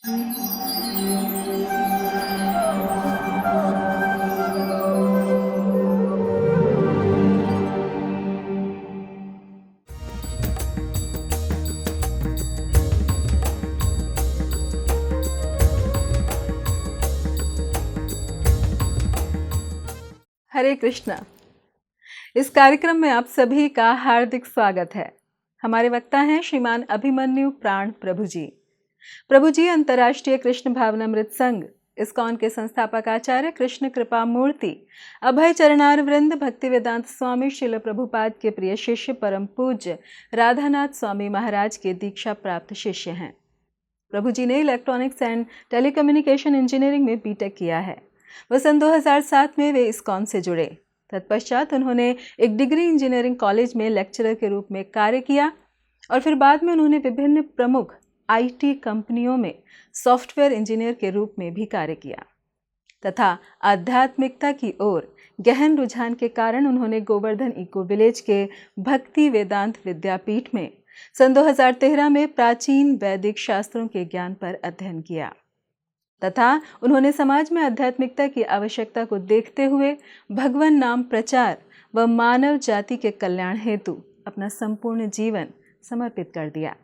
हरे कृष्णा। इस कार्यक्रम में आप सभी का हार्दिक स्वागत है। हमारे वक्ता हैं श्रीमान अभिमन्यु प्राण प्रभु जी। प्रभु जी अंतर्राष्ट्रीय कृष्ण भावनामृत संघ इस्कॉन के संस्थापक आचार्य कृष्ण कृपा मूर्ति अभय चरणार वृंद भक्ति वेदांत स्वामी श्रील प्रभुपाद के प्रिय शिष्य परम पूज्य राधानाथ स्वामी महाराज के दीक्षा प्राप्त शिष्य हैं। प्रभु जी ने इलेक्ट्रॉनिक्स एंड टेलीकम्युनिकेशन इंजीनियरिंग में बीटेक किया है। वह सन 2007 में वे इस्कॉन से जुड़े। तत्पश्चात उन्होंने एक डिग्री इंजीनियरिंग कॉलेज में लेक्चरर के रूप में कार्य किया और फिर बाद में उन्होंने विभिन्न प्रमुख आईटी कंपनियों में सॉफ्टवेयर इंजीनियर के रूप में भी कार्य किया तथा आध्यात्मिकता की ओर गहन रुझान के कारण उन्होंने गोवर्धन इको विलेज के भक्ति वेदांत विद्यापीठ में सन 2013 में प्राचीन वैदिक शास्त्रों के ज्ञान पर अध्ययन किया तथा उन्होंने समाज में आध्यात्मिकता की आवश्यकता को देखते हुए भगवान नाम प्रचार व मानव जाति के कल्याण हेतु अपना संपूर्ण जीवन समर्पित कर दिया।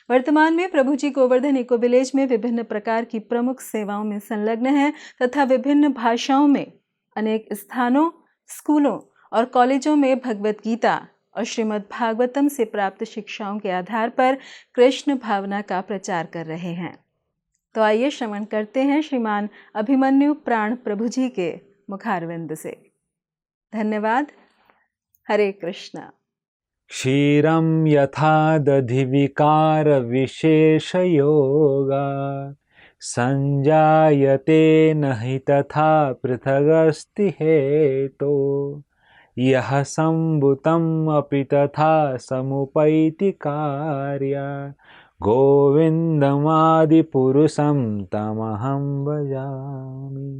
वर्तमान में प्रभु जी गोवर्धन इको विलेज में विभिन्न प्रकार की प्रमुख सेवाओं में संलग्न हैं तथा विभिन्न भाषाओं में अनेक स्थानों, स्कूलों और कॉलेजों में भगवत गीता और श्रीमद् भागवतम से प्राप्त शिक्षाओं के आधार पर कृष्ण भावना का प्रचार कर रहे हैं। तो आइए श्रवण करते हैं श्रीमान अभिमन्यु प्राण प्रभु जी के मुखारविंद से। धन्यवाद। हरे कृष्णा। क्षीरं यथा दधि विकार विशेष योगा संजायते नहि तथा पृथगस्ति हेतो यह संभुतम् अपि तथा समुपैति कार्य गोविंदमादि पुरुषं तमहं भजामि।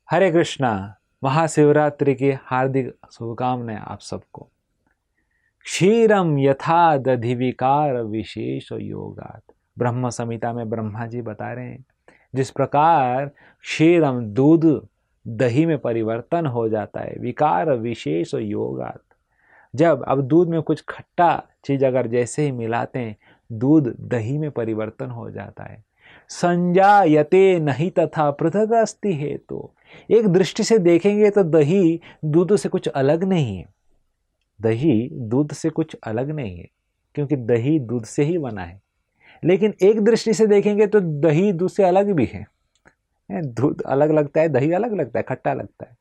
हरे कृष्णा। महाशिवरात्रि की हार्दिक शुभकामनाएं आप सबको। क्षीरम यथा दधि विकार विशेष योगात। ब्रह्म संहिता में ब्रह्मा जी बता रहे हैं जिस प्रकार क्षीरम दूध दही में परिवर्तन हो जाता है, विकार विशेष योगात। जब अब दूध में कुछ खट्टा चीज अगर जैसे ही मिलाते हैं दूध दही में परिवर्तन हो जाता है। संजायते नहीं तथा पृथक अस्ति है। तो एक दृष्टि से देखेंगे तो दही दूध से कुछ अलग नहीं है। दही दूध से कुछ अलग नहीं है क्योंकि दही दूध से ही बना है। लेकिन एक दृष्टि से देखेंगे तो दही दूध से अलग भी है। दूध अलग लगता है, दही अलग लगता है, खट्टा लगता है।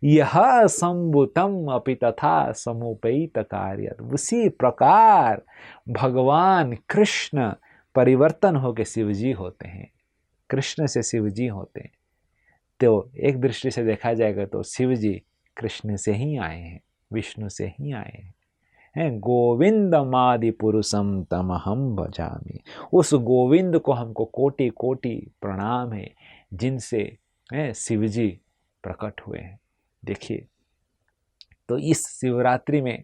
यह संभुतम अपि तथा समुपैत कार्य। उसी प्रकार भगवान कृष्ण परिवर्तन होकर शिवजी होते हैं, कृष्ण से शिवजी होते हैं। तो एक दृष्टि से देखा जाएगा तो शिवजी कृष्ण से ही आए हैं, विष्णु से ही आए हैं। गोविंदमादि पुरुषम तमहम भजामि। उस गोविंद को हमको कोटि कोटि प्रणाम है जिनसे शिवजी प्रकट हुए हैं। देखिए तो इस शिवरात्रि में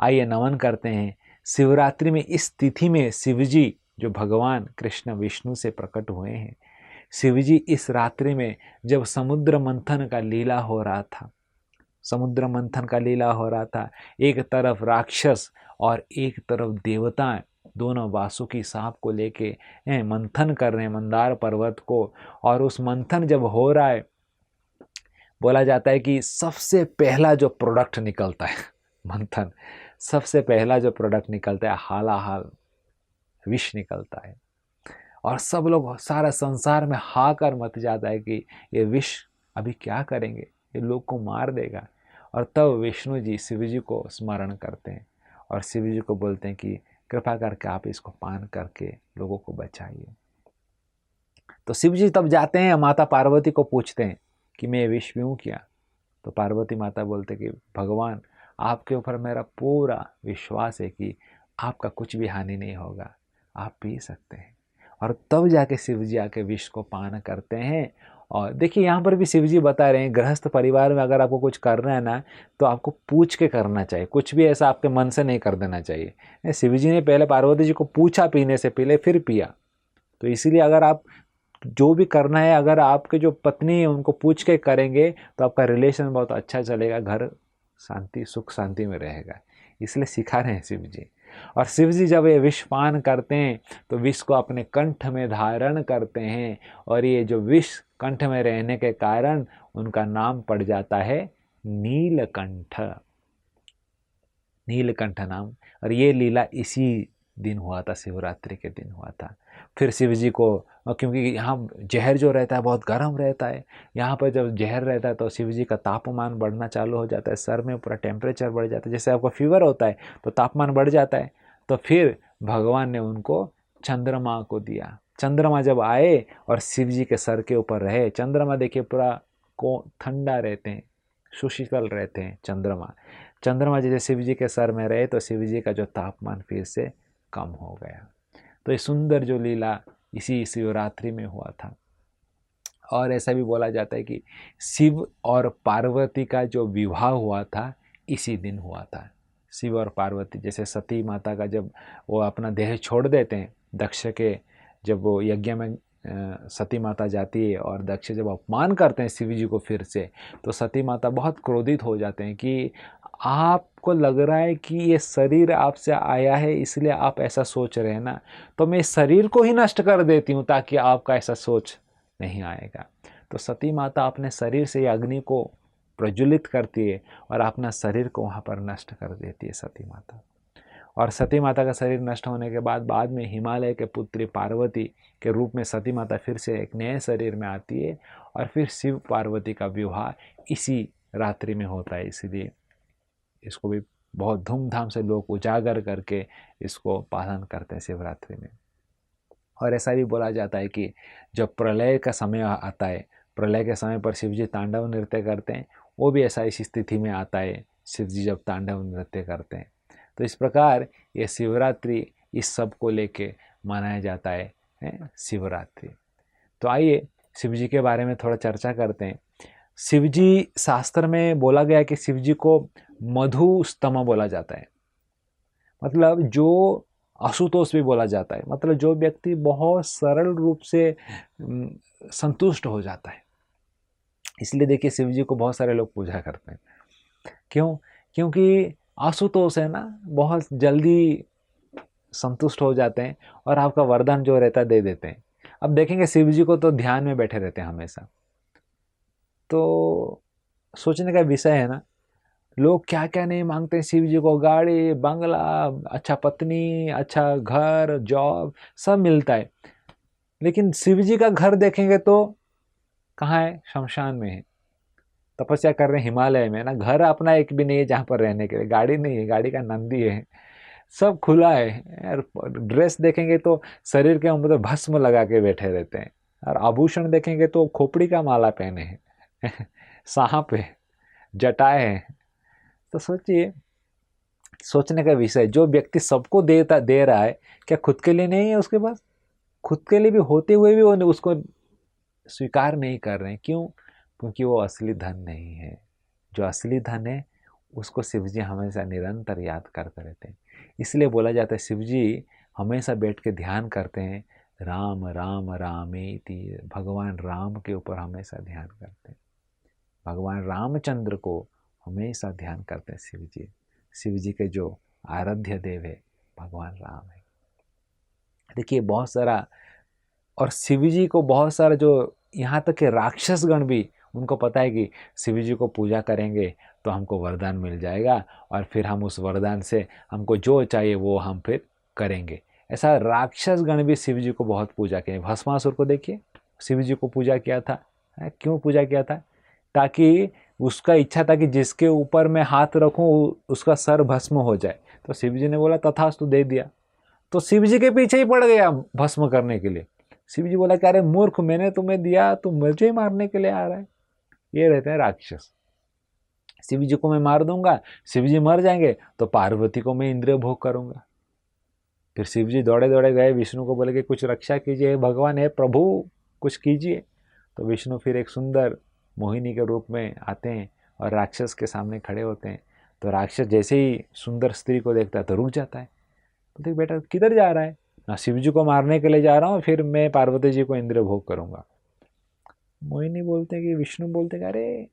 आइए नमन करते हैं। शिवरात्रि में इस तिथि में शिवजी जो भगवान कृष्ण विष्णु से प्रकट हुए हैं, शिवजी इस रात्रि में जब समुद्र मंथन का लीला हो रहा था, समुद्र मंथन का लीला हो रहा था, एक तरफ राक्षस और एक तरफ देवता दोनों वासुकी सांप को लेके मंथन कर रहे हैं मंदार पर्वत को। और उस मंथन जब हो रहा है, बोला जाता है कि सबसे पहला जो प्रोडक्ट निकलता है मंथन, सबसे पहला जो प्रोडक्ट निकलता है हालाहाल विष निकलता है। और सब लोग, सारा संसार में हाकर मच जाता है कि ये विष अभी क्या करेंगे, ये लोग को मार देगा। और तब विष्णु जी शिव जी को स्मरण करते हैं और शिव जी को बोलते हैं कि कृपा करके आप इसको पान करके लोगों को बचाइए। तो शिव जी तब जाते हैं, माता पार्वती को पूछते हैं कि मैं विष पीऊँ क्या। तो पार्वती माता बोलते कि भगवान आपके ऊपर मेरा पूरा विश्वास है कि आपका कुछ भी हानि नहीं होगा, आप पी सकते हैं। और तब जाके शिव जी आके विष को पान करते हैं और देखिए यहाँ पर भी शिव जी बता रहे हैं, गृहस्थ परिवार में अगर आपको कुछ करना है ना तो आपको पूछ के करना चाहिए, कुछ भी ऐसा आपके मन से नहीं कर देना चाहिए। शिव जी ने पहले पार्वती जी को पूछा पीने से पहले, फिर पिया। तो इसीलिए अगर आप जो भी करना है, अगर आपके जो पत्नी है उनको पूछ के करेंगे तो आपका रिलेशन बहुत अच्छा चलेगा, घर शांति सुख शांति में रहेगा। इसलिए सिखा रहे हैं शिव जी। और शिव जी जब ये विष पान करते हैं तो विष को अपने कंठ में धारण करते हैं, और ये जो विष कंठ में रहने के कारण उनका नाम पड़ जाता है नीलकंठ, नीलकंठ नाम। और ये लीला इसी दिन हुआ था, शिवरात्रि के दिन हुआ था। फिर शिव जी को, क्योंकि यहाँ जहर जो रहता है बहुत गर्म रहता है, यहाँ पर जब जहर रहता है तो शिव जी का तापमान बढ़ना चालू हो जाता है, सर में पूरा टेम्परेचर बढ़ जाता है, जैसे आपको फीवर होता है तो तापमान बढ़ जाता है। तो फिर भगवान ने उनको चंद्रमा को दिया। चंद्रमा जब आए और शिव जी के सर के ऊपर रहे, चंद्रमा देखिए पूरा को ठंडा रहते हैं, सुशीतल रहते हैं चंद्रमा। चंद्रमा जैसे शिव जी के सर में रहे तो शिव जी का जो तापमान फिर से कम हो गया। तो ये सुंदर जो लीला इसी शिवरात्रि में हुआ था। और ऐसा भी बोला जाता है कि शिव और पार्वती का जो विवाह हुआ था इसी दिन हुआ था। शिव और पार्वती, जैसे सती माता का जब वो अपना देह छोड़ देते हैं, दक्ष के जब वो यज्ञ में सती माता जाती है और दक्ष जब अपमान करते हैं शिव जी को फिर से, तो सती माता बहुत क्रोधित हो जाते हैं कि आपको लग रहा है कि ये शरीर आपसे आया है इसलिए आप ऐसा सोच रहे हैं ना, तो मैं इस शरीर को ही नष्ट कर देती हूँ ताकि आपका ऐसा सोच नहीं आएगा। तो सती माता अपने शरीर से अग्नि को प्रज्वलित करती है और अपना शरीर को वहाँ पर नष्ट कर देती है सती माता। और सती माता का शरीर नष्ट होने के बाद में हिमालय के पुत्री पार्वती के रूप में सती माता फिर से एक नए शरीर में आती है, और फिर शिव पार्वती का विवाह इसी रात्रि में होता है। इसीलिए इसको भी बहुत धूमधाम से लोग उजागर करके इसको पालन करते हैं शिवरात्रि में। और ऐसा भी बोला जाता है कि जब प्रलय का समय आता है, प्रलय के समय पर शिव जी तांडव नृत्य करते हैं, वो भी ऐसा इसी स्थिति में आता है शिव जी जब तांडव नृत्य करते हैं। तो इस प्रकार ये शिवरात्रि इस सब को लेके मनाया जाता है शिवरात्रि। तो आइए शिव जी के बारे में थोड़ा चर्चा करते हैं। शिव जी शास्त्र में बोला गया कि शिव जी को मधुस्तम बोला जाता है, मतलब जो आशुतोष भी बोला जाता है, मतलब जो व्यक्ति बहुत सरल रूप से संतुष्ट हो जाता है। इसलिए देखिए शिव जी को बहुत सारे लोग पूजा करते हैं। क्यों? क्योंकि आशुतोष है ना, बहुत जल्दी संतुष्ट हो जाते हैं और आपका वरदान जो रहता है दे देते हैं। अब देखेंगे शिव जी को तो ध्यान में बैठे रहते हैं हमेशा। तो सोचने का विषय है ना, लोग क्या क्या नहीं मांगते हैं शिव जी को, गाड़ी, बंगला, अच्छा पत्नी, अच्छा घर, जॉब, सब मिलता है। लेकिन शिव जी का घर देखेंगे तो कहाँ है? शमशान में है, तपस्या कर रहे हैं हिमालय में ना। घर अपना एक भी नहीं है जहाँ पर रहने के लिए, गाड़ी नहीं है, गाड़ी का नंदी है, सब खुला है यार। ड्रेस देखेंगे तो शरीर के ऊपर तो भस्म लगा के बैठे रहते हैं, और आभूषण देखेंगे तो खोपड़ी का माला पहने हैं सांप है, जटाएं है। तो सोचिए, सोचने का विषय, जो व्यक्ति सबको दे रहा है, क्या खुद के लिए नहीं है उसके पास? खुद के लिए भी होते हुए भी वो उसको स्वीकार नहीं कर रहे हैं। क्यों? क्योंकि वो असली धन नहीं है। जो असली धन है उसको शिव जी हमेशा निरंतर याद करते रहते हैं। इसलिए बोला जाता है शिव जी हमेशा बैठ के ध्यान करते हैं, राम राम रामेति, भगवान राम के ऊपर हमेशा ध्यान करते हैं, भगवान रामचंद्र को हमेशा ध्यान करते हैं शिव जी। शिव जी के जो आराध्य देव है भगवान राम है। देखिए बहुत सारा, और शिव जी को बहुत सारा, जो यहाँ तक के राक्षस गण भी, उनको पता है कि शिव जी को पूजा करेंगे तो हमको वरदान मिल जाएगा, और फिर हम उस वरदान से हमको जो चाहिए वो हम फिर करेंगे। ऐसा राक्षस गण भी शिव जी को बहुत पूजा किए। भस्मासुर को देखिए, शिव जी को पूजा किया था। क्यों पूजा किया था? ताकि उसका इच्छा था कि जिसके ऊपर मैं हाथ रखूं उसका सर भस्म हो जाए। तो शिव जी ने बोला तथास्तु, दे दिया। तो शिव जी के पीछे ही पड़ गया भस्म करने के लिए। शिव जी बोला कि अरे मूर्ख, मैंने तुम्हें दिया, तुम मुझे ही मारने के लिए आ रहा है। ये रहते हैं राक्षस। शिव जी को मैं मार दूंगा, शिव जी मर जाएंगे, तो पार्वती को मैं इंद्रिय भोग करूंगा। फिर शिव जी दौड़े दौड़े गए विष्णु को, बोले कि कुछ रक्षा कीजिए, भगवान है प्रभु, कुछ कीजिए। तो विष्णु फिर एक सुंदर मोहिनी के रूप में आते हैं और राक्षस के सामने खड़े होते हैं। तो राक्षस जैसे ही सुंदर स्त्री को देखता है तो रुक जाता है। तो देख बेटा किधर जा रहा है? ना शिव जी को मारने के लिए जा रहा हूँ, फिर मैं पार्वती जी को इंद्र भोग करूँगा। मोहिनी बोलते हैं कि विष्णु बोलते हैं अरे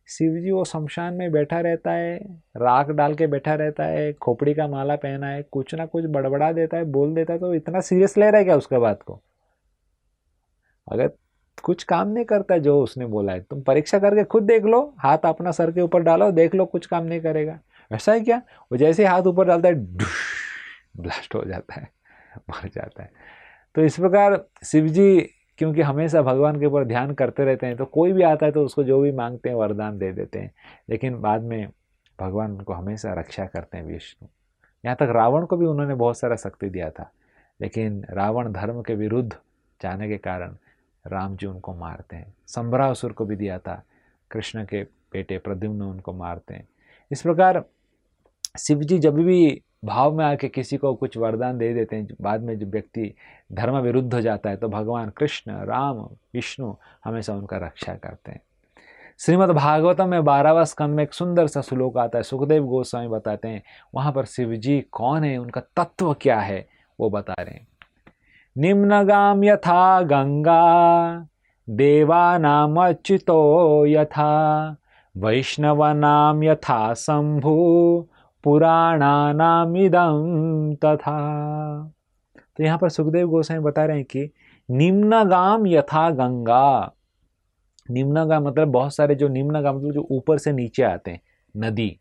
शिव जी वो शमशान में बैठा रहता है, राख डाल के बैठा रहता है, खोपड़ी का माला पहना है, कुछ ना कुछ बड़बड़ा देता है, बोल देता है, तो इतना सीरियस ले रहा है क्या उसके बात को? अगर कुछ काम नहीं करता जो उसने बोला है, तुम परीक्षा करके खुद देख लो, हाथ अपना सर के ऊपर डालो, देख लो कुछ काम नहीं करेगा। ऐसा है क्या? वो जैसे हाथ ऊपर डालता है ब्लास्ट हो जाता है, मर जाता है। तो इस प्रकार शिव जी क्योंकि हमेशा भगवान के ऊपर ध्यान करते रहते हैं, तो कोई भी आता है तो उसको जो भी मांगते हैं वरदान दे देते हैं, लेकिन बाद में भगवान उनको हमेशा रक्षा करते हैं विष्णु। यहाँ तक रावण को भी उन्होंने बहुत सारा शक्ति दिया था, लेकिन रावण धर्म के विरुद्ध जाने के कारण राम जी उनको मारते हैं। संभरासुर को भी दिया था, कृष्ण के बेटे प्रद्युम्न उनको मारते हैं। इस प्रकार शिव जी जब भी भाव में आके किसी को कुछ वरदान दे देते हैं, बाद में जब व्यक्ति धर्म विरुद्ध हो जाता है तो भगवान कृष्ण, राम, विष्णु हमेशा उनका रक्षा करते हैं। श्रीमद् भागवतम में 12वां स्कंद में एक सुंदर सा श्लोक आता है, सुखदेव गोस्वामी बताते हैं, वहां पर शिव जी कौन है, उनका तत्व क्या है, वो बता रहे हैं। निम्नगाम यथा गंगा देवानाम अच्युतो यथा वैष्णवानाम यथा शंभु पुराणानामिदं तथा। तो यहाँ पर सुखदेव गोस्वामी बता रहे हैं कि निम्नगाम यथा गंगा, निम्नगाम मतलब बहुत सारे, जो निम्नगाम मतलब जो ऊपर से नीचे आते हैं, नदी,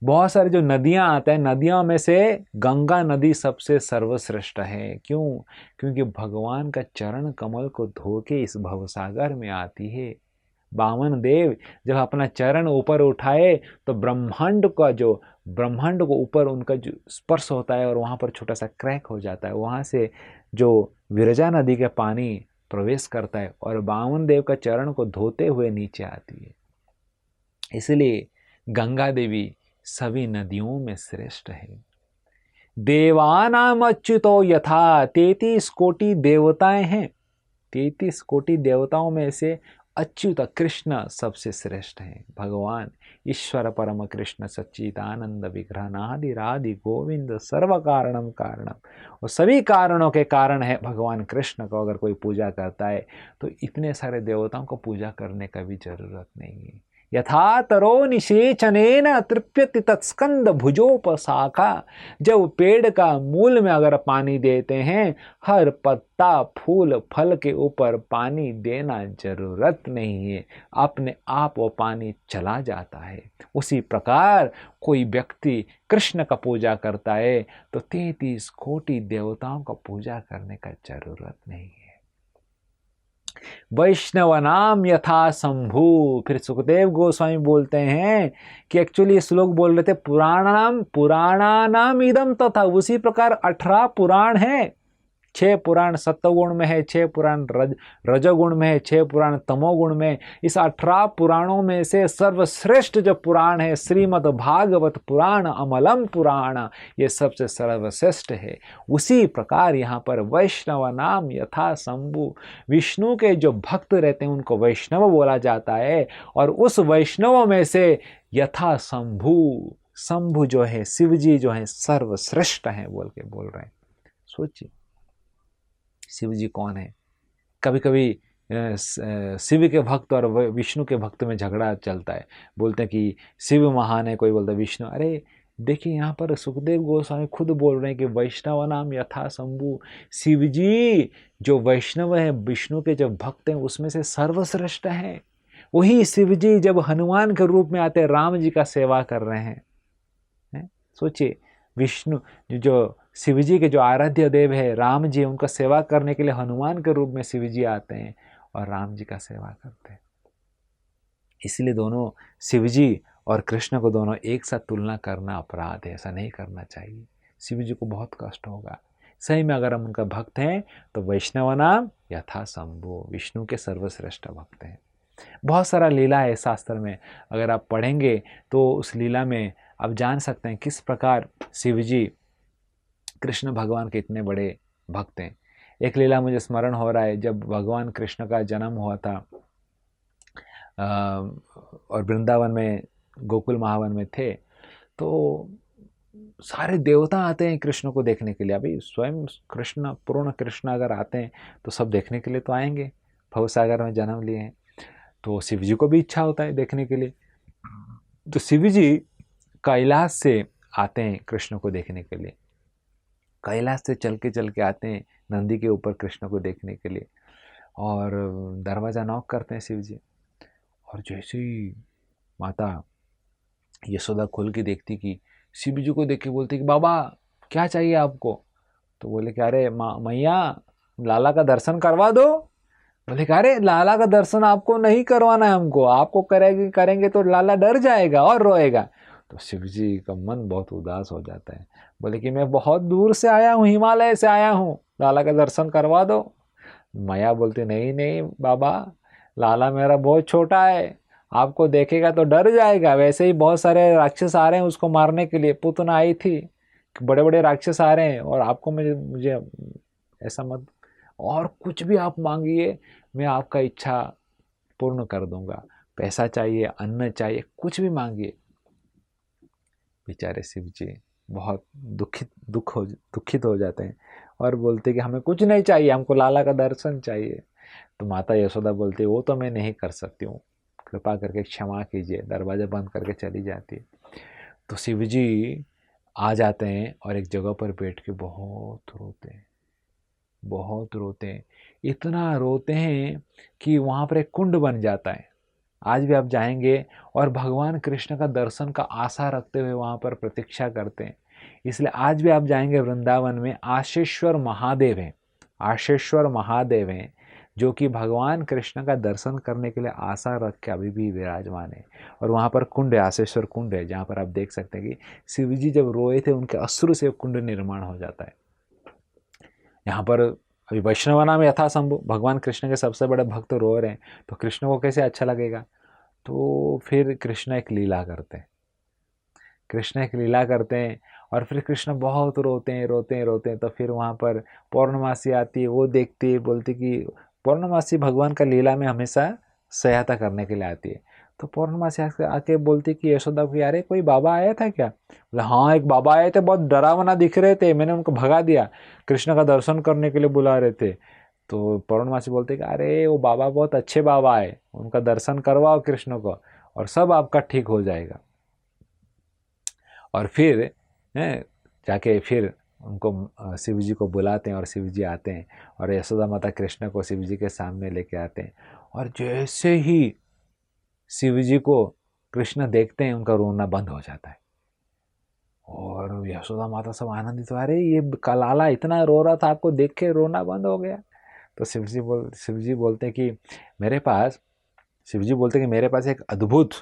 बहुत सारे जो नदियां आते हैं, नदियों में से गंगा नदी सबसे सर्वश्रेष्ठ है। क्यों? क्योंकि भगवान का चरण कमल को धो के इस भवसागर में आती है। बामन देव जब अपना चरण ऊपर उठाए तो ब्रह्मांड को ऊपर उनका जो स्पर्श होता है और वहाँ पर छोटा सा क्रैक हो जाता है, वहाँ से जो विरजा नदी का पानी प्रवेश करता है और बामन देव का चरण को धोते हुए नीचे आती है। इसलिए गंगा देवी सभी नदियों में श्रेष्ठ है। देवानाम अच्युतो यथा, 33 कोटि देवताएं हैं, 33 कोटि देवताओं में से अच्युत कृष्ण सबसे श्रेष्ठ हैं। भगवान ईश्वर परम कृष्ण सच्चिदानंद विग्रह नादि राधि गोविंद सर्व कारणम कारणम, और सभी कारणों के कारण है भगवान कृष्ण को। अगर कोई पूजा करता है तो इतने सारे देवताओं को पूजा करने का भी जरूरत नहीं है। यथा तरो निषेचनेन तृप्यति तत्स्कंद भुजोपशाखा, जब पेड़ का मूल में अगर पानी देते हैं, हर पत्ता फूल फल के ऊपर पानी देना जरूरत नहीं है, अपने आप वो पानी चला जाता है। उसी प्रकार कोई व्यक्ति कृष्ण का पूजा करता है तो 33 कोटि देवताओं का पूजा करने का जरूरत नहीं है। वैष्णवनाम यथा शंभु, फिर सुखदेव गोस्वामी बोलते हैं कि एक्चुअली ये श्लोक बोल रहे थे पुराणानाम इदम तथा, उसी प्रकार 18 पुराण है। 6 पुराण सत्वगुण में है, 6 पुराण रजोगुण में है, 6 पुराण तमोगुण में। इस 18 पुराणों में से सर्वश्रेष्ठ जो पुराण है श्रीमद् भागवत पुराण, अमलम पुराण, ये सबसे सर्वश्रेष्ठ है। उसी प्रकार यहाँ पर वैष्णव नाम यथा शंभु, विष्णु के जो भक्त रहते हैं उनको वैष्णव बोला जाता है, और उस वैष्णव में से यथा शंभु, शंभु जो है शिव जी जो है सर्वश्रेष्ठ हैं बोल रहे हैं। सोचिए शिव जी कौन है। कभी कभी शिव के भक्त और विष्णु के भक्त में झगड़ा चलता है, बोलते हैं कि शिव महान है, कोई बोलता है विष्णु। अरे देखिए यहाँ पर सुखदेव गोस्वामी खुद बोल रहे हैं कि वैष्णव नाम यथा शंभु, शिव जी जो वैष्णव है, विष्णु के जो भक्त हैं उसमें से सर्वश्रेष्ठ हैं। वही शिव जी जब हनुमान के रूप में आते हैं, राम जी का सेवा कर रहे हैं। सोचिए विष्णु जो शिव जी के जो आराध्य देव है राम जी, उनका सेवा करने के लिए हनुमान के रूप में शिव जी आते हैं और राम जी का सेवा करते हैं। इसलिए दोनों शिव जी और कृष्ण को दोनों एक साथ तुलना करना अपराध है, ऐसा नहीं करना चाहिए। शिव जी को बहुत कष्ट होगा। सही में अगर हम उनका भक्त हैं तो वैष्णव नाम यथा शंभु, विष्णु के सर्वश्रेष्ठ भक्त हैं। बहुत सारा लीला है शास्त्र में, अगर आप पढ़ेंगे तो उस लीला में आप जान सकते हैं किस प्रकार शिव जी कृष्ण भगवान के इतने बड़े भक्त हैं। एक लीला मुझे स्मरण हो रहा है, जब भगवान कृष्ण का जन्म हुआ था और वृंदावन में गोकुल महावन में थे, तो सारे देवता आते हैं कृष्ण को देखने के लिए। अभी स्वयं कृष्ण, पूर्ण कृष्ण अगर आते हैं तो सब देखने के लिए तो आएंगे, भव सागर में जन्म लिए हैं, तो शिव जी को भी इच्छा होता है देखने के लिए। तो शिव जी कैलाश से आते हैं कृष्ण को देखने के लिए, कैलाश से चल के आते हैं नंदी के ऊपर कृष्ण को देखने के लिए, और दरवाज़ा नॉक करते हैं शिव जी। और जैसे ही माता यशोदा खोल के देखती कि शिव जी को देख के बोलती कि बाबा क्या चाहिए आपको? तो बोले कि अरे मैया लाला का दर्शन करवा दो। बोले कि अरे लाला का दर्शन आपको नहीं करवाना है हमको, आपको करेंगे तो लाला डर जाएगा और रोएगा। तो शिव जी का मन बहुत उदास हो जाता है। बोले कि मैं बहुत दूर से आया हूँ, हिमालय से आया हूँ, लाला का दर्शन करवा दो। मैया बोलती नहीं नहीं बाबा, लाला मेरा बहुत छोटा है, आपको देखेगा तो डर जाएगा, वैसे ही बहुत सारे राक्षस आ रहे हैं उसको मारने के लिए, पूतना आई थी, बड़े बड़े राक्षस आ रहे हैं, और आपको मुझे ऐसा मत, और कुछ भी आप मांगिए मैं आपका इच्छा पूर्ण कर दूंगा, पैसा चाहिए, अन्न चाहिए, कुछ भी मांगिए। बेचारे शिव जी बहुत दुखित हो जाते हैं और बोलते कि हमें कुछ नहीं चाहिए, हमको लाला का दर्शन चाहिए। तो माता यशोदा बोलती वो तो मैं नहीं कर सकती हूँ, कृपा करके क्षमा कीजिए, दरवाजा बंद करके चली जाती है। तो शिव जी आ जाते हैं और एक जगह पर बैठ के बहुत रोते हैं, इतना रोते हैं कि वहाँ पर एक कुंड बन जाता है। आज भी आप जाएंगे और भगवान कृष्ण का दर्शन का आशा रखते हुए वहाँ पर प्रतीक्षा करते हैं। इसलिए आज भी आप जाएंगे वृंदावन में, आशेश्वर महादेव हैं, आशेश्वर महादेव हैं, जो कि भगवान कृष्ण का दर्शन करने के लिए आशा रख के अभी भी विराजमान है। और वहाँ पर कुंड है, आशेश्वर कुंड है, जहाँ पर आप देख सकते हैं कि शिव जी जब रोए थे उनके अश्रु से कुंड निर्माण हो जाता है। यहाँ पर अभी वैष्णवना में यथासंभव भगवान कृष्ण के सबसे बड़े भक्त रो रहे हैं, तो कृष्ण को कैसे अच्छा लगेगा? तो फिर कृष्ण एक लीला करते हैं, और फिर कृष्ण बहुत रोते हैं। तो फिर वहाँ पर पौर्णमासी आती है, वो देखती है, बोलती कि पौर्णमासी भगवान का लीला में हमेशा सहायता करने के लिए आती है। तो पौर्णमासी आके बोलती कि यशोदा को, अरे कोई बाबा आया था क्या? बोले हाँ एक बाबा आए थे, बहुत डरावना दिख रहे थे, मैंने उनको भगा दिया, कृष्ण का दर्शन करने के लिए बुला रहे थे। तो पौर्णमासी बोलते कि अरे वो बाबा बहुत अच्छे बाबा है, उनका दर्शन करवाओ कृष्ण को और सब आपका ठीक हो जाएगा। और फिर जाके फिर उनको शिव जी को बुलाते हैं और शिव जी आते हैं और यशोदा माता कृष्ण को शिव जी के सामने लेके आते हैं। और जैसे ही शिव जी को कृष्ण देखते हैं उनका रोना बंद हो जाता है और यशोदा माता सब आनंदित, अरे ये लाला इतना रो रहा था, आपको देख के रोना बंद हो गया। तो शिव जी बोलते कि मेरे पास एक अद्भुत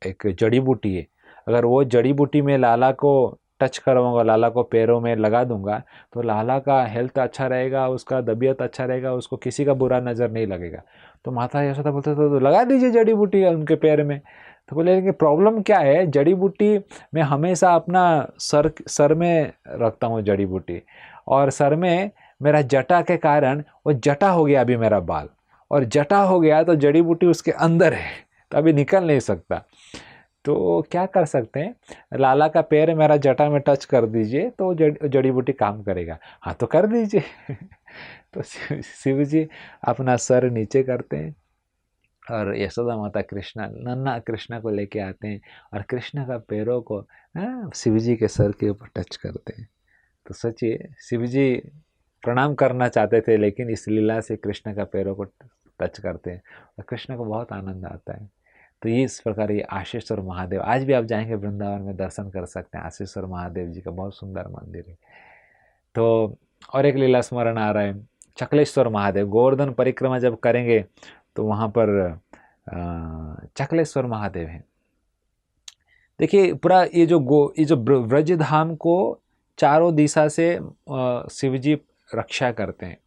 एक जड़ी बूटी है, अगर वो जड़ी बूटी में लाला को टच करवाऊंगा, लाला को पैरों में लगा दूंगा, तो लाला का हेल्थ अच्छा रहेगा, उसका तबीयत अच्छा रहेगा, उसको किसी का बुरा नज़र नहीं लगेगा। तो माता यशोदा बोलते तो लगा दीजिए जड़ी बूटी उनके पैर में। तो बोले लेकिन प्रॉब्लम क्या है, जड़ी बूटी मैं हमेशा अपना सर में रखता हूँ जड़ी बूटी, और सर में मेरा जटा के कारण वो जटा हो गया अभी मेरा बाल, और जटा हो गया तो जड़ी बूटी उसके अंदर है, तो अभी निकल नहीं सकता। तो क्या कर सकते हैं, लाला का पैर मेरा जटा में टच कर दीजिए तो जड़ी बूटी काम करेगा। हाँ तो कर दीजिए। तो शिव जी अपना सर नीचे करते हैं और यशोदा माता नन्हा कृष्णा को लेके आते हैं और कृष्ण का पैरों को शिव जी के सर के ऊपर टच करते हैं। तो सोचिए, शिव जी प्रणाम करना चाहते थे लेकिन इस लीला से कृष्ण का पैरों को टच करते हैं और कृष्ण को बहुत आनंद आता है। तो ये इस प्रकार ये आशेश्वर महादेव, आज भी आप जाएंगे वृंदावन में दर्शन कर सकते हैं, आशेश्वर महादेव जी का बहुत सुंदर मंदिर है। तो और एक लीला स्मरण आ रहा है, चकलेश्वर महादेव, गोवर्धन परिक्रमा जब करेंगे तो वहाँ पर चकलेश्वर महादेव हैं। देखिए पूरा ये जो ब्रज धाम को चारों दिशा से शिवजी रक्षा करते हैं।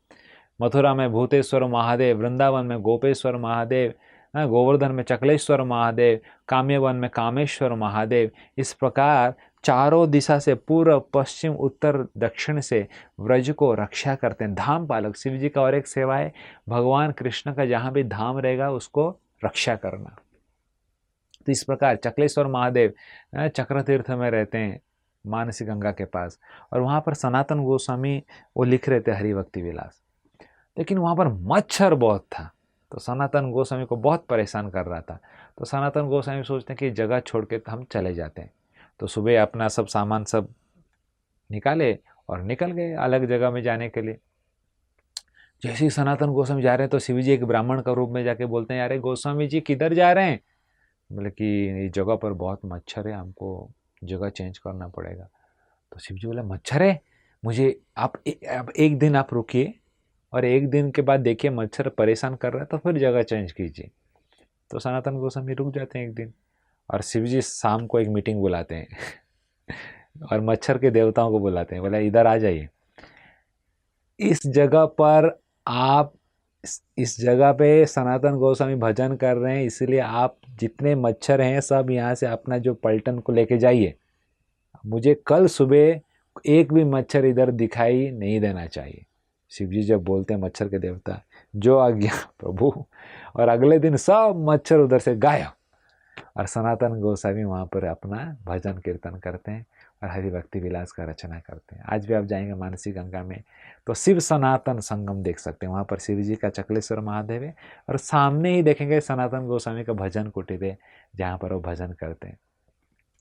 मथुरा में भूतेश्वर महादेव, वृंदावन में गोपेश्वर महादेव, गोवर्धन में चकलेश्वर महादेव, काम्यवन में कामेश्वर महादेव, इस प्रकार चारों दिशा से, पूर्व पश्चिम उत्तर दक्षिण से व्रज को रक्षा करते हैं। धाम पालक शिव जी का और एक सेवा है, भगवान कृष्ण का जहाँ भी धाम रहेगा उसको रक्षा करना। तो इस प्रकार चकलेश्वर महादेव चक्र तीर्थ में रहते हैं, मानसी गंगा के पास, और वहाँ पर सनातन गोस्वामी वो लिख रहे थे हरिभक्ति विलास, लेकिन वहाँ पर मच्छर बहुत था, तो सनातन गोस्वामी को बहुत परेशान कर रहा था। तो सनातन गोस्वामी सोचते हैं कि जगह छोड़ के हम चले जाते हैं। तो सुबह अपना सब सामान सब निकाले और निकल गए अलग जगह में जाने के लिए। जैसे ही सनातन गोस्वामी जा रहे हैं तो शिव जी एक ब्राह्मण का रूप में जाके बोलते हैं, अरे गोस्वामी जी किधर जा रहे हैं? बोले कि इस जगह पर बहुत मच्छर है, हमको जगह चेंज करना पड़ेगा। तो शिव जी बोले, मच्छर है, मुझे आप एक दिन आप रुकिए और एक दिन के बाद देखिए मच्छर परेशान कर रहा है तो फिर जगह चेंज कीजिए। तो सनातन गोस्वामी रुक जाते हैं एक दिन, और शिव जी शाम को एक मीटिंग बुलाते हैं और मच्छर के देवताओं को बुलाते हैं, बोले इधर आ जाइए, इस जगह पर आप इस जगह पे सनातन गोस्वामी भजन कर रहे हैं, इसलिए आप जितने मच्छर हैं सब यहाँ से अपना जो पलटन को लेके जाइए, मुझे कल सुबह एक भी मच्छर इधर दिखाई नहीं देना चाहिए। शिव जी जब बोलते हैं मच्छर के देवता, जो आज्ञा प्रभु, और अगले दिन सब मच्छर उधर से गायब, और सनातन गोस्वामी वहाँ पर अपना भजन कीर्तन करते हैं और हरि भक्ति विलास का रचना करते हैं। आज भी आप जाएंगे मानसी गंगा में तो शिव सनातन संगम देख सकते हैं, वहाँ पर शिव जी का चकलेश्वर महादेव है, और सामने ही देखेंगे सनातन गोस्वामी का भजन कुटीर है जहाँ पर वो भजन करते हैं।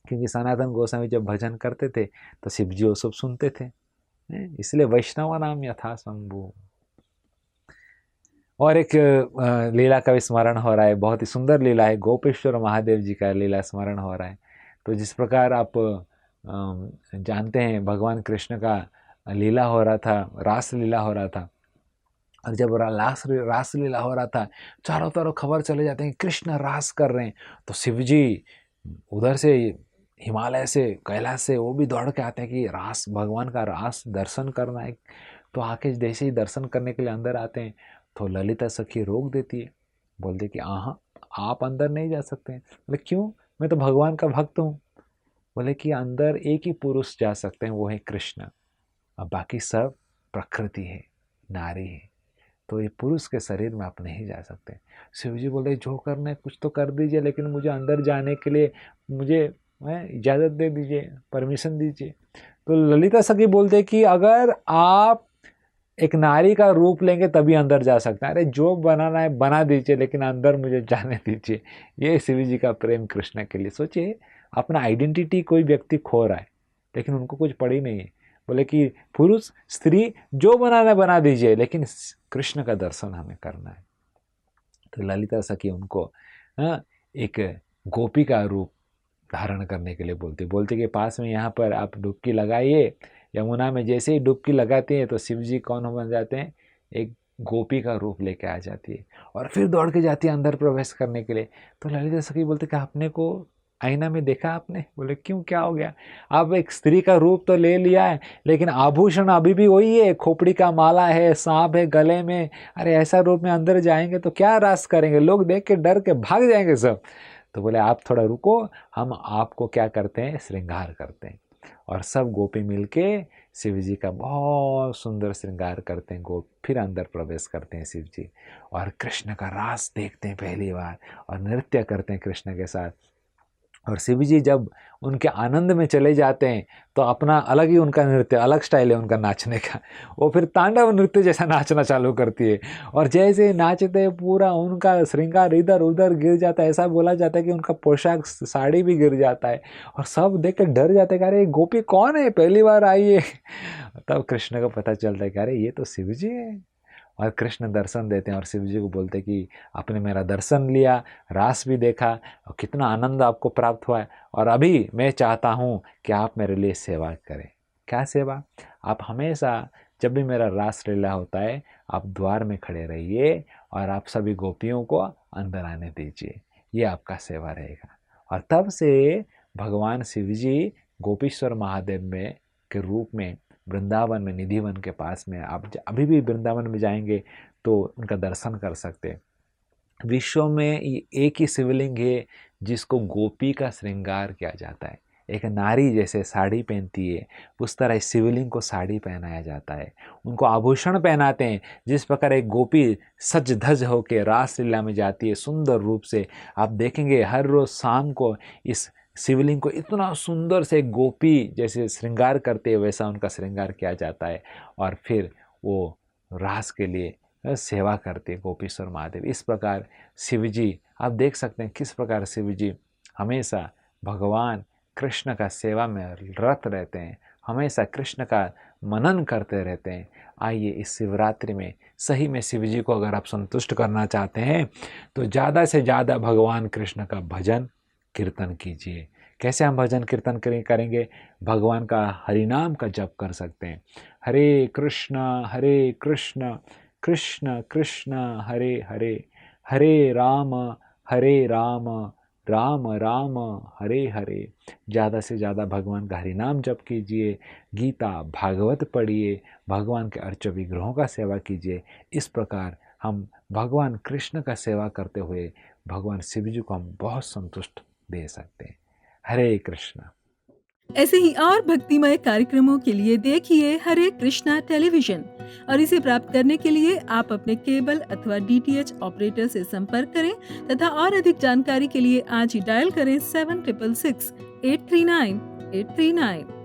क्योंकि सनातन गोस्वामी जब भजन करते थे तो शिव जी वो सब सुनते थे, इसलिए वैष्णव नाम यथा शंभु। और एक लीला का भी स्मरण हो रहा है, बहुत ही सुंदर लीला है, गोपेश्वर महादेव जी का लीला स्मरण हो रहा है। तो जिस प्रकार आप जानते हैं भगवान कृष्ण का लीला हो रहा था, रास लीला हो रहा था, और जब रास लीला हो रहा था चारों तरफ खबर चले जाते हैं कृष्ण रास कर रहे हैं, तो शिव जी उधर से हिमालय से कैलाश से वो भी दौड़ के आते हैं कि रास भगवान का रास दर्शन करना है। तो आके जैसे ही दर्शन करने के लिए अंदर आते हैं तो ललिता सखी रोक देती है, बोलते कि हाँ आप अंदर नहीं जा सकते हैं। बोले क्यों, मैं तो भगवान का भक्त हूँ। बोले कि अंदर एक ही पुरुष जा सकते हैं, वो है कृष्ण, अब बाकी सब प्रकृति है, नारी है, तो ये पुरुष के शरीर में आप नहीं जा सकते। शिव जी बोले जो करना है कुछ तो कर दीजिए, लेकिन मुझे अंदर जाने के लिए मुझे इजाज़त दे दीजिए, परमिशन दीजिए। तो ललिता सखी बोलते कि अगर आप एक नारी का रूप लेंगे तभी अंदर जा सकते हैं। अरे जो बनाना है बना दीजिए, लेकिन अंदर मुझे जाने दीजिए। ये शिव जी का प्रेम कृष्ण के लिए। सोचिए अपना आइडेंटिटी कोई व्यक्ति खो रहा है, लेकिन उनको कुछ पड़ी नहीं है। बोले कि पुरुष स्त्री जो बनाना बना दीजिए, लेकिन कृष्ण का दर्शन हमें करना है। तो ललिता सखी उनको एक गोपी का रूप धारण करने के लिए बोलते कि पास में यहाँ पर आप डुबकी लगाइए। यमुना में जैसे ही डुबकी लगाती है तो शिव जी कौन बन जाते हैं, एक गोपी का रूप लेके आ जाती है, और फिर दौड़ के जाती है अंदर प्रवेश करने के लिए। तो ललिता सखी बोलते कि आपने को आईना में देखा आपने? बोले क्यों, क्या हो गया? आप एक स्त्री का रूप तो ले लिया है, लेकिन आभूषण अभी भी वही है, खोपड़ी का माला है, सांप है गले में। अरे ऐसा रूप में अंदर जाएंगे तो क्या रास करेंगे, लोग देख के डर के भाग जाएंगे सब। तो बोले आप थोड़ा रुको, हम आपको क्या करते हैं, श्रृंगार करते हैं। और सब गोपी मिलके शिव जी का बहुत सुंदर श्रृंगार करते हैं। फिर अंदर प्रवेश करते हैं शिव जी, और कृष्ण का रास देखते हैं पहली बार, और नृत्य करते हैं कृष्ण के साथ। और शिव जी जब उनके आनंद में चले जाते हैं तो अपना अलग ही उनका नृत्य, अलग स्टाइल है उनका नाचने का। वो फिर तांडव नृत्य जैसा नाचना चालू करती है, और जैसे नाचते पूरा उनका श्रृंगार इधर उधर गिर जाता है। ऐसा बोला जाता है कि उनका पोशाक साड़ी भी गिर जाता है, और सब देख के डर जाते हैं कि अरे गोपी कौन है, पहली बार आई है। तब कृष्ण को पता चलता है कि अरे ये तो शिव जी है। और कृष्ण दर्शन देते हैं और शिव जी को बोलते हैं कि आपने मेरा दर्शन लिया, रास भी देखा, और कितना आनंद आपको प्राप्त हुआ है, और अभी मैं चाहता हूँ कि आप मेरे लिए सेवा करें। क्या सेवा? आप हमेशा जब भी मेरा रास लीला होता है आप द्वार में खड़े रहिए और आप सभी गोपियों को अंदर आने दीजिए, ये आपका सेवा रहेगा। और तब से भगवान शिव जी गोपीश्वर महादेव में के रूप में वृंदावन में निधिवन के पास में, आप अभी भी वृंदावन में जाएंगे तो उनका दर्शन कर सकते हैं। विश्व में एक ही शिवलिंग है जिसको गोपी का श्रृंगार किया जाता है, एक नारी जैसे साड़ी पहनती है, उस तरह इस शिवलिंग को साड़ी पहनाया जाता है, उनको आभूषण पहनाते हैं। जिस प्रकार एक गोपी सज धज होकर रासलीला में जाती है सुंदर रूप से, आप देखेंगे हर रोज़ शाम को इस शिवलिंग को इतना सुंदर से गोपी जैसे श्रृंगार करते हैं वैसा उनका श्रृंगार किया जाता है, और फिर वो रास के लिए सेवा करते गोपीश्वर महादेव। इस प्रकार शिवजी, आप देख सकते हैं किस प्रकार शिवजी हमेशा भगवान कृष्ण का सेवा में रत रहते हैं, हमेशा कृष्ण का मनन करते रहते हैं। आइए इस शिवरात्रि में सही में शिवजी को अगर आप संतुष्ट करना चाहते हैं तो ज़्यादा से ज़्यादा भगवान कृष्ण का भजन कीर्तन कीजिए। कैसे हम भजन कीर्तन करेंगे? भगवान का हरिनाम का जप कर सकते हैं। हरे कृष्ण कृष्ण कृष्ण हरे हरे, हरे राम राम राम हरे हरे। ज़्यादा से ज़्यादा भगवान का हरिनाम जप कीजिए, गीता भागवत पढ़िए, भगवान के अर्च विग्रहों का सेवा कीजिए। इस प्रकार हम भगवान कृष्ण का सेवा करते हुए भगवान शिव जी को हम बहुत संतुष्ट दे सकते हैं। हरे कृष्ण। ऐसे ही और भक्तिमय कार्यक्रमों के लिए देखिए हरे कृष्णा टेलीविजन, और इसे प्राप्त करने के लिए आप अपने केबल अथवा DTH ऑपरेटर से संपर्क करें तथा और अधिक जानकारी के लिए आज ही डायल करें 7666 839 839।